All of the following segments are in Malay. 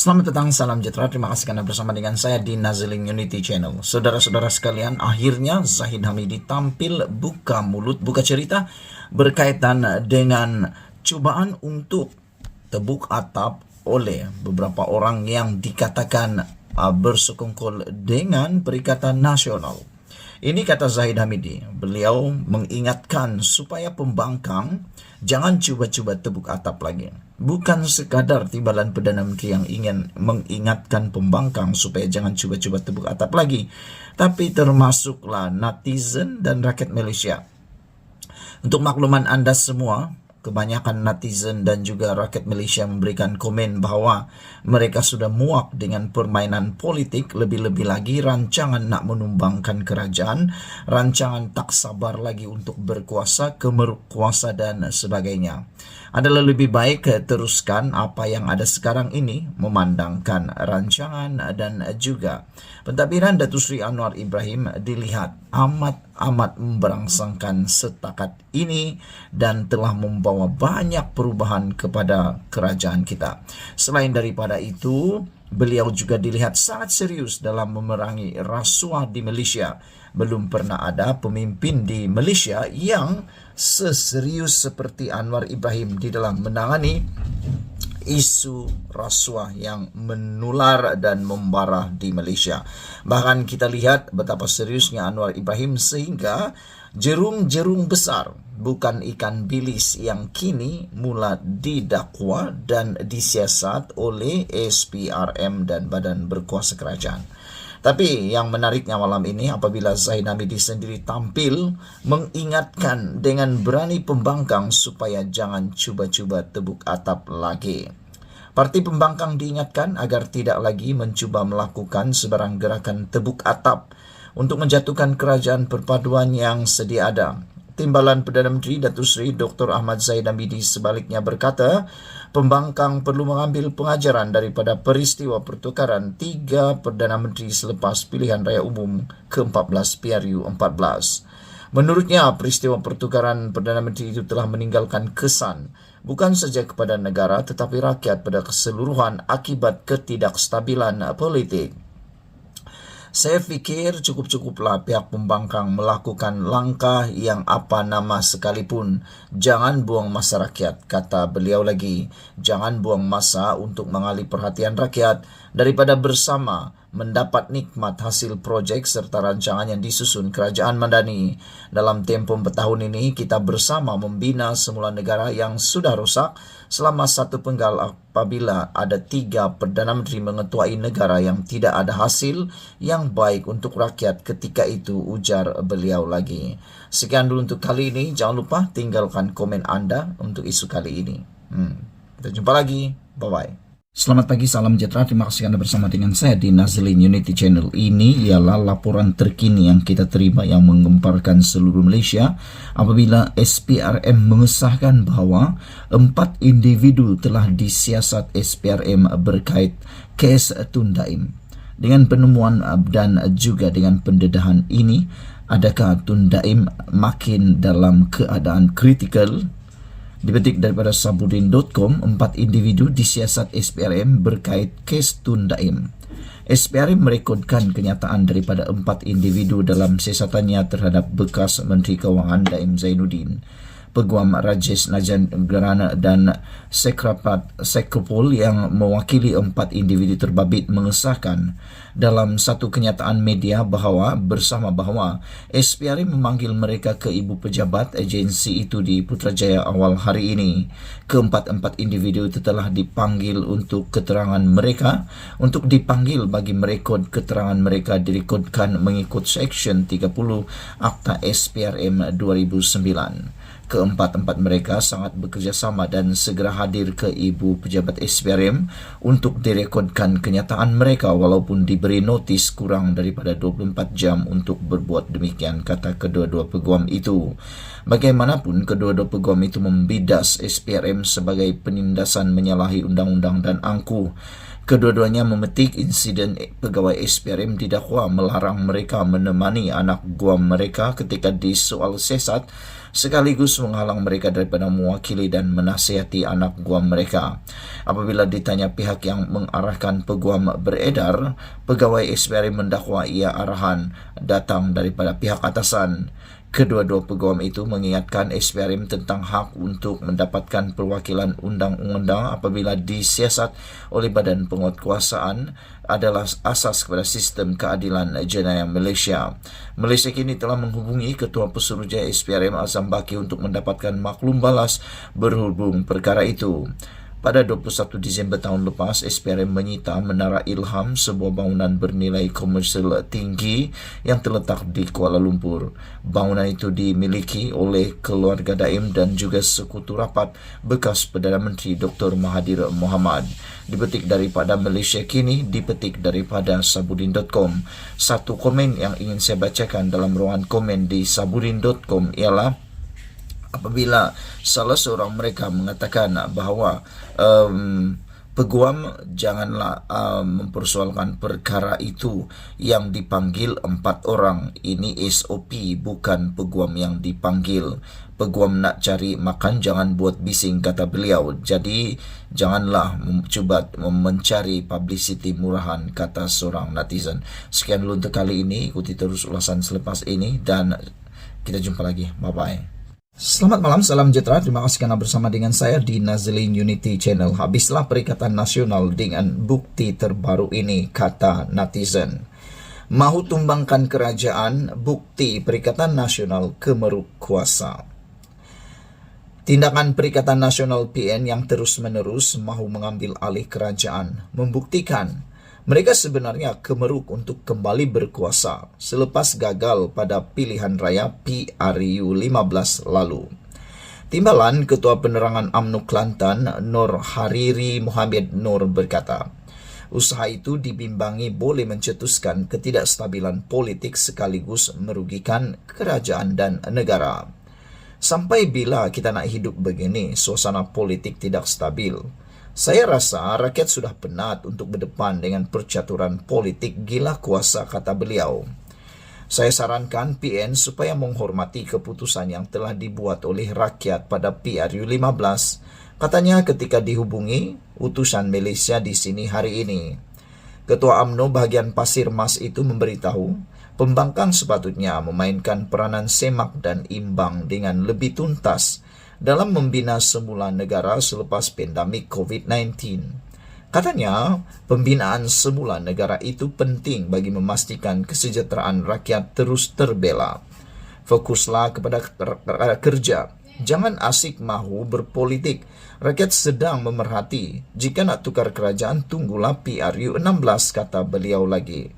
Selamat datang, salam sejahtera. Terima kasih karena bersama dengan saya di Nazilin Unity Channel. Saudara-saudara sekalian, akhirnya Zahid Hamidi tampil buka mulut, buka cerita berkaitan dengan cobaan untuk tebuk atap oleh beberapa orang yang dikatakan bersekongkol dengan Perikatan Nasional. Ini kata Zahid Hamidi, beliau mengingatkan supaya pembangkang jangan cuba-cuba tebuk atap lagi. Bukan sekadar timbalan Perdana Menteri yang ingin mengingatkan pembangkang supaya jangan cuba-cuba tebuk atap lagi, tapi termasuklah netizen dan rakyat Malaysia. Untuk makluman Anda semua, kebanyakan netizen dan juga rakyat Malaysia memberikan komen bahwa mereka sudah muak dengan permainan politik, lebih-lebih lagi rancangan nak menumbangkan kerajaan, rancangan tak sabar lagi untuk berkuasa, kemerkuasa dan sebagainya. Adalah lebih baik teruskan apa yang ada sekarang ini, memandangkan rancangan dan juga pentadbiran Datuk Seri Anwar Ibrahim dilihat amat memberangsangkan setakat ini dan telah membawa banyak perubahan kepada kerajaan kita. Selain daripada itu, beliau juga dilihat sangat serius dalam memerangi rasuah di Malaysia. Belum pernah ada pemimpin di Malaysia yang seserius seperti Anwar Ibrahim di dalam menangani isu rasuah yang menular dan membara di Malaysia. Bahkan kita lihat betapa seriusnya Anwar Ibrahim sehingga jerung-jerung besar, bukan ikan bilis, yang kini mula didakwa dan disiasat oleh SPRM dan Badan Berkuasa Kerajaan. Tapi yang menariknya malam ini apabila Zahid Hamidi sendiri tampil mengingatkan dengan berani pembangkang supaya jangan cuba-cuba tebuk atap lagi. Parti pembangkang diingatkan agar tidak lagi mencuba melakukan sebarang gerakan tebuk atap untuk menjatuhkan kerajaan perpaduan yang sedia ada. Timbalan Perdana Menteri Datuk Seri Dr. Ahmad Zahid Hamidi sebaliknya berkata, pembangkang perlu mengambil pengajaran daripada peristiwa pertukaran 3 Perdana Menteri selepas pilihan raya umum ke-14 PRU 14. Menurutnya, peristiwa pertukaran Perdana Menteri itu telah meninggalkan kesan bukan saja kepada negara tetapi rakyat pada keseluruhan akibat ketidakstabilan politik. Saya fikir cukup-cukuplah pihak pembangkang melakukan langkah yang apa nama sekalipun. Jangan buang masa rakyat, kata beliau lagi. Jangan buang masa untuk mengalih perhatian rakyat daripada bersama mendapat nikmat hasil projek serta rancangan yang disusun Kerajaan Madani. Dalam tempoh 4 tahun ini, kita bersama membina semula negara yang sudah rosak selama 1 penggal apabila ada 3 Perdana Menteri mengetuai negara yang tidak ada hasil yang baik untuk rakyat ketika itu, ujar beliau lagi. Sekian dulu untuk kali ini. Jangan lupa tinggalkan komen Anda untuk isu kali ini. Kita jumpa lagi. Bye-bye. Selamat pagi, salam sejahtera. Terima kasih Anda bersama dengan saya di Nazilin Unity Channel. Ini ialah laporan terkini yang kita terima yang menggemparkan seluruh Malaysia apabila SPRM mengesahkan bahawa 4 individu telah disiasat SPRM berkait kes Tun Daim. Dengan penemuan dan juga dengan pendedahan ini, adakah Tun Daim makin dalam keadaan kritikal? Dipetik daripada Sabudin.com, 4 individu disiasat SPRM berkait kes Tun Daim. SPRM merekodkan kenyataan daripada 4 individu dalam siasatannya terhadap bekas Menteri Kewangan Daim Zainuddin, Peguam Rajesh Najarnegara dan Sekropol yang mewakili 4 individu terbabit mengesahkan dalam satu kenyataan media bersama bahawa SPRM memanggil mereka ke ibu pejabat agensi itu di Putrajaya awal hari ini. Keempat-empat individu itu telah dipanggil untuk keterangan mereka, untuk dipanggil bagi merekod keterangan mereka direkodkan mengikut Seksyen 30 Akta SPRM 2009. Keempat-empat mereka sangat bekerjasama dan segera hadir ke ibu pejabat SPRM untuk direkodkan kenyataan mereka walaupun diberi notis kurang daripada 24 jam untuk berbuat demikian, kata kedua-dua peguam itu. Bagaimanapun, kedua-dua peguam itu membidas SPRM sebagai penindasan menyalahi undang-undang dan angkuh. Kedua-duanya memetik insiden pegawai SPRM didakwa melarang mereka menemani anak guam mereka ketika disoal siasat sekaligus menghalang mereka daripada mewakili dan menasihati anak guam mereka. Apabila ditanya pihak yang mengarahkan peguam beredar, pegawai SPRM mendakwa ia arahan datang daripada pihak atasan. Kedua-dua peguam itu mengingatkan SPRM tentang hak untuk mendapatkan perwakilan undang-undang apabila disiasat oleh Badan Penguatkuasaan adalah asas kepada sistem keadilan jenayah Malaysia. Malaysia kini telah menghubungi Ketua Pesuruhjaya SPRM Azam Baki untuk mendapatkan maklum balas berhubung perkara itu. Pada 21 Disember tahun lepas, SPRM menyita Menara Ilham, sebuah bangunan bernilai komersial tinggi yang terletak di Kuala Lumpur. Bangunan itu dimiliki oleh keluarga Daim dan juga sekutu rapat bekas Perdana Menteri Dr. Mahathir Mohamad. Dipetik daripada Malaysia Kini, dipetik daripada Sabudin.com. Satu komen yang ingin saya bacakan dalam ruangan komen di Sabudin.com ialah apabila salah seorang mereka mengatakan bahawa peguam janganlah mempersoalkan perkara itu, yang dipanggil 4 orang. Ini SOP, bukan peguam yang dipanggil. Peguam nak cari makan, jangan buat bising, kata beliau. Jadi janganlah cuba mencari publicity murahan, kata seorang netizen. Sekian dulu untuk kali ini. Ikuti terus ulasan selepas ini dan kita jumpa lagi. Bye-bye. Selamat malam, salam sejahtera. Terima kasih kerana bersama dengan saya di Nazilin Unity Channel. Habislah Perikatan Nasional dengan bukti terbaru ini, kata netizen. Mahu tumbangkan kerajaan, bukti Perikatan Nasional kemeruk kuasa. Tindakan Perikatan Nasional PN yang terus-menerus mahu mengambil alih kerajaan membuktikan mereka sebenarnya kemeruk untuk kembali berkuasa selepas gagal pada pilihan raya PRU 15 lalu. Timbalan Ketua Penerangan UMNO Kelantan, Nur Hariri Mohamed Nur berkata, usaha itu dibimbangi boleh mencetuskan ketidakstabilan politik sekaligus merugikan kerajaan dan negara. Sampai bila kita nak hidup begini, suasana politik tidak stabil? Saya rasa rakyat sudah penat untuk berdepan dengan percaturan politik gila kuasa, kata beliau. Saya sarankan PN supaya menghormati keputusan yang telah dibuat oleh rakyat pada PRU 15, katanya ketika dihubungi utusan Malaysia di sini hari ini. Ketua UMNO bahagian Pasir Mas itu memberitahu, pembangkang sepatutnya memainkan peranan semak dan imbang dengan lebih tuntas dalam membina semula negara selepas pandemik COVID-19. Katanya, pembinaan semula negara itu penting bagi memastikan kesejahteraan rakyat terus terbela. Fokuslah kepada kerja. Jangan asik mahu berpolitik. Rakyat sedang memerhati. Jika nak tukar kerajaan, tunggulah PRU 16, kata beliau lagi.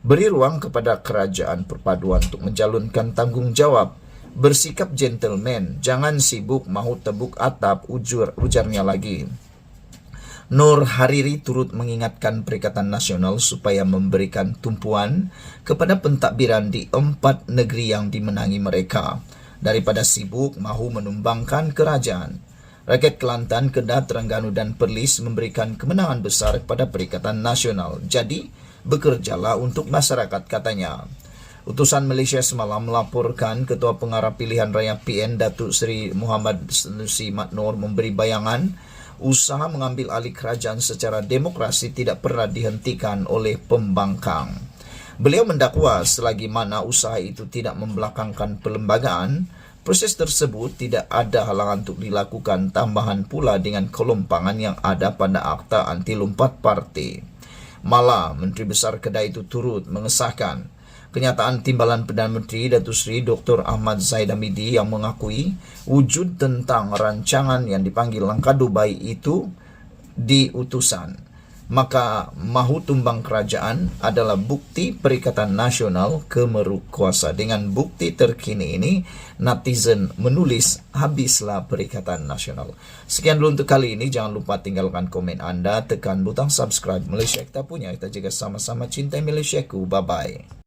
Beri ruang kepada kerajaan perpaduan untuk menjalankan tanggungjawab. Bersikap gentleman, jangan sibuk mahu tebuk atap, ujarnya lagi. Nur Hariri turut mengingatkan Perikatan Nasional supaya memberikan tumpuan kepada pentadbiran di 4 negeri yang dimenangi mereka, daripada sibuk mahu menumbangkan kerajaan. Rakyat Kelantan, Kedah, Terengganu dan Perlis memberikan kemenangan besar kepada Perikatan Nasional. Jadi, bekerjalah untuk masyarakat, katanya. Utusan Malaysia semalam melaporkan Ketua Pengarah Pilihan Raya PN Datuk Seri Muhammad Sanusi Matnor memberi bayangan usaha mengambil alih kerajaan secara demokrasi tidak pernah dihentikan oleh pembangkang. Beliau mendakwa selagi mana usaha itu tidak membelakangkan perlembagaan, proses tersebut tidak ada halangan untuk dilakukan, tambahan pula dengan kelompangan yang ada pada Akta Anti Lompat Parti. Malah, Menteri Besar Kedah itu turut mengesahkan kenyataan timbalan Perdana Menteri Datuk Seri Dr. Ahmad Zahid Hamidi yang mengakui wujud tentang rancangan yang dipanggil Langkah Dubai itu di utusan. Maka mahu tumbang kerajaan adalah bukti Perikatan Nasional kemeruk kuasa. Dengan bukti terkini ini, netizen menulis, habislah Perikatan Nasional. Sekian dulu untuk kali ini. Jangan lupa tinggalkan komen anda, tekan butang subscribe. Malaysia kita punya, kita jaga sama-sama, cintai Malaysiaku. Bye-bye.